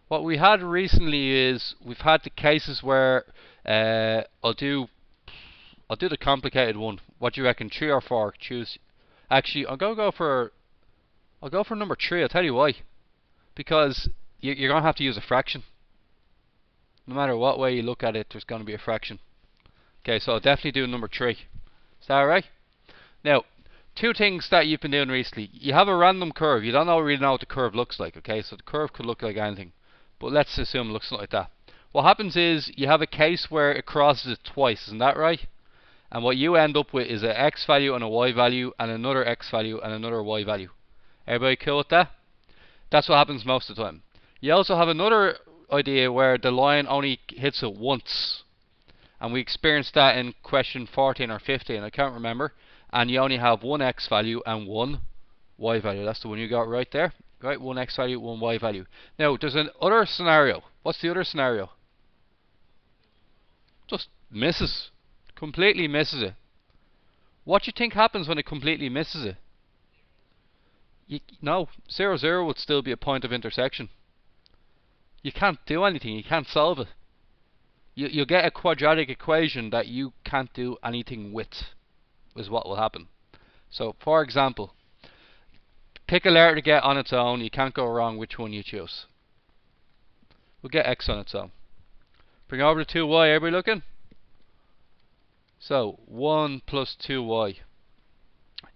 What we had recently is we've had the cases where I'll do the complicated one. What do you reckon? 3 or 4? Choose. Actually, I'll go for number 3. I'll tell you why. Because you're gonna have to use a fraction. No matter what way you look at it, there's gonna be a fraction. Okay, so I'll definitely do number 3. Is that alright? Now, two things that you've been doing recently. You have a random curve. You don't really know what the curve looks like. Okay, so the curve could look like anything, but let's assume it looks like that. What happens is you have a case where it crosses it twice. Isn't that right? And what you end up with is an x value and a y value and another x value and another y value. Everybody cool with that? That's what happens most of the time. You also have another idea where the line only hits it once. And we experienced that in question 14 or 15, I can't remember. And you only have one x value and one y value. That's the one you got right there. Right, one x value, one y value. Now, there's an other scenario. What's the other scenario? Just misses. Completely misses it. What do you think happens when it completely misses it? No, 0, 0 would still be a point of intersection. You can't do anything. You can't solve it. You'll get a quadratic equation that you can't do anything with, is what will happen. So, for example, pick a letter to get on its own. You can't go wrong which one you choose. We'll get x on its own. Bring over the 2y. Everybody looking? So, 1 plus 2y.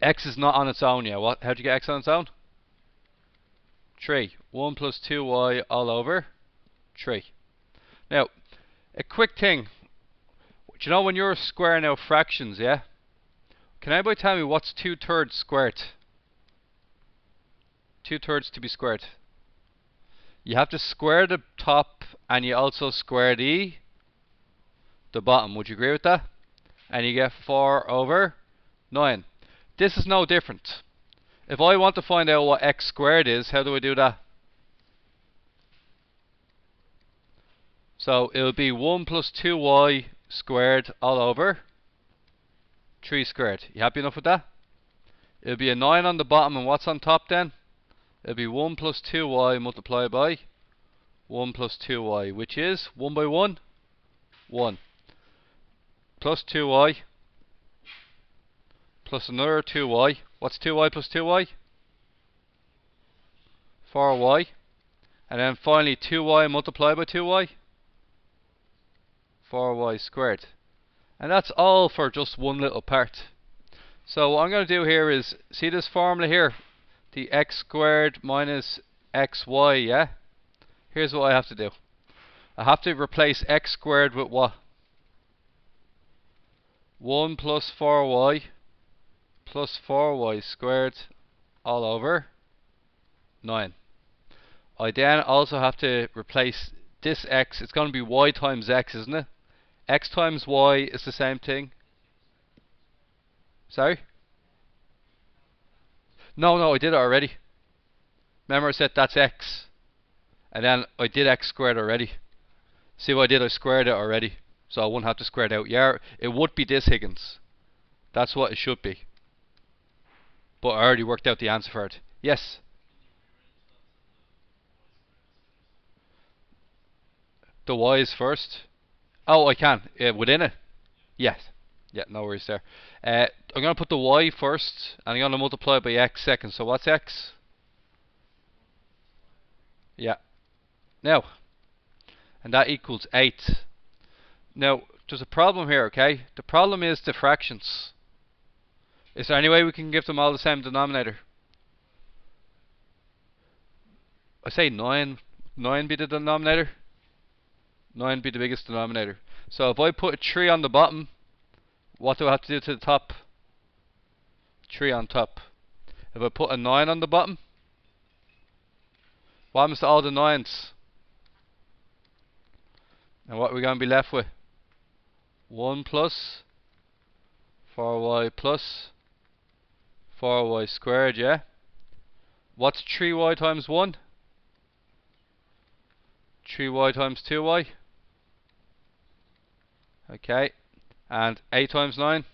X is not on its own yet. How'd you get x on its own? 3. 1 plus 2y all over 3. Now, a quick thing. Do you know when you're squaring out fractions, yeah? Can anybody tell me what's 2/3 squared? 2/3 to be squared. You have to square the top and you also square the bottom. Would you agree with that? And you get 4 over 9. This is no different. If I want to find out what x squared is, how do I do that? So it will be 1 plus 2y squared all over 3 squared. You happy enough with that? It'll be a 9 on the bottom, and what's on top then? It'll be 1 plus 2y multiplied by 1 plus 2y, which is 1 by 1, 1. Plus 2y plus another 2y. What's 2y plus 2y? 4y. And then finally 2y multiplied by 2y. 4y squared. And that's all for just one little part. So what I'm going to do here is, see this formula here? The x squared minus xy, yeah? Here's what I have to do. I have to replace x squared with what? 1 plus 4y plus 4y squared all over 9. I then also have to replace this x. It's going to be y times x, isn't it? X times y is the same thing. Sorry? No, I did it already. Remember I said that's x. And then I did x squared already. See what I did? I squared it already. So I wouldn't have to square it out. Yeah, it would be this, Higgins. That's what it should be. But I already worked out the answer for it. Yes? The y's first. Oh, I can. Within it? Yes. Yeah, no worries there. I'm going to put the y first, and I'm going to multiply by x second. So what's x? Yeah. Now, and that equals 8. Now, there's a problem here, okay? The problem is the fractions. Is there any way we can give them all the same denominator? I say 9. 9 be the denominator. 9 be the biggest denominator. So if I put a 3 on the bottom, what do I have to do to the top? 3 on top. If I put a 9 on the bottom, what happens to all the 9s? And what are we going to be left with? 1 plus 4y plus 4y squared, yeah? What's 3y times 1? 3y times 2y. Okay. And 8 times 9?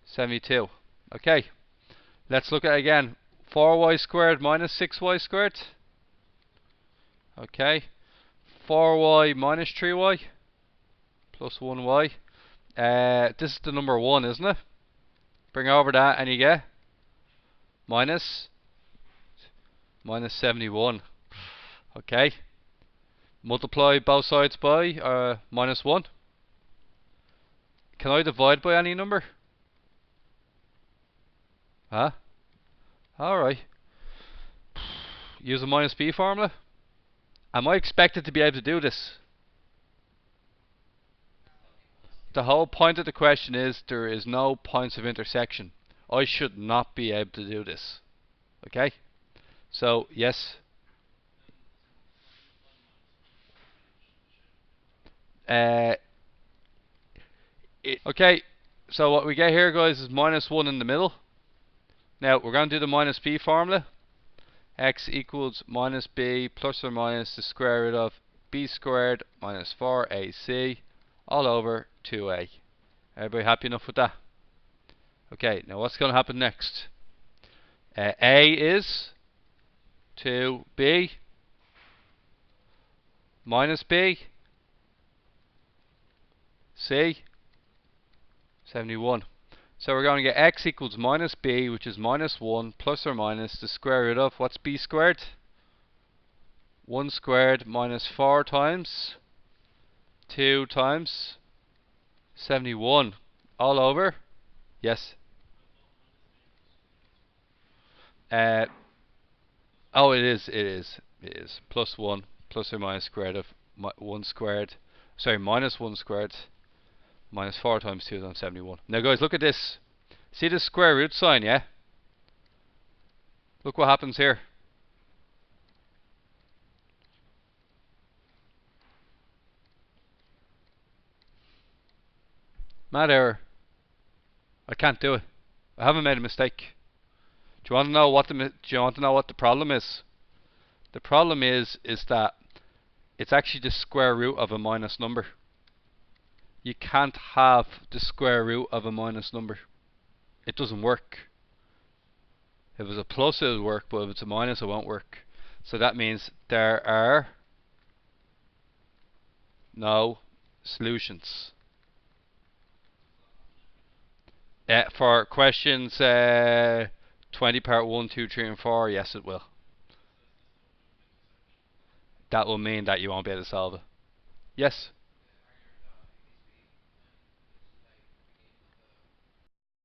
72. Okay. Let's look at it again. 4y squared minus 6y squared. Okay. 4y minus 3y plus 1y. This is the number 1, isn't it? Bring over that and you get minus 71. Okay. Multiply both sides by minus 1. Can I divide by any number? Huh? Alright. Use a minus b formula. Am I expected to be able to do this? The whole point of the question is there is no points of intersection. I should not be able to do this. Okay? So, yes. Okay, so what we get here, guys, is minus 1 in the middle. Now, we're going to do the minus b formula. X equals minus b plus or minus the square root of b squared minus 4ac all over 2a. Everybody happy enough with that? Okay, now what's going to happen next? A is 2b minus b c 71. So we're going to get x equals minus b, which is minus 1 plus or minus the square root of, what's b squared? 1 squared minus 4 times 2 times 71 all over, yes. Oh, it is plus 1 plus or minus square root of 1 squared, sorry, minus 1 squared minus 4 times 2 times 71. Now guys, look at this. See this square root sign, yeah? Look what happens here. Mad error. I can't do it. I haven't made a mistake. Do you want to know what the problem is? The problem is that it's actually the square root of a minus number. You can't have the square root of a minus number. It doesn't work. If it's a plus, it will work, but if it's a minus, it won't work. So that means there are no solutions. For questions 20 part 1, 2, 3 and 4, yes it will. That will mean that you won't be able to solve it. Yes.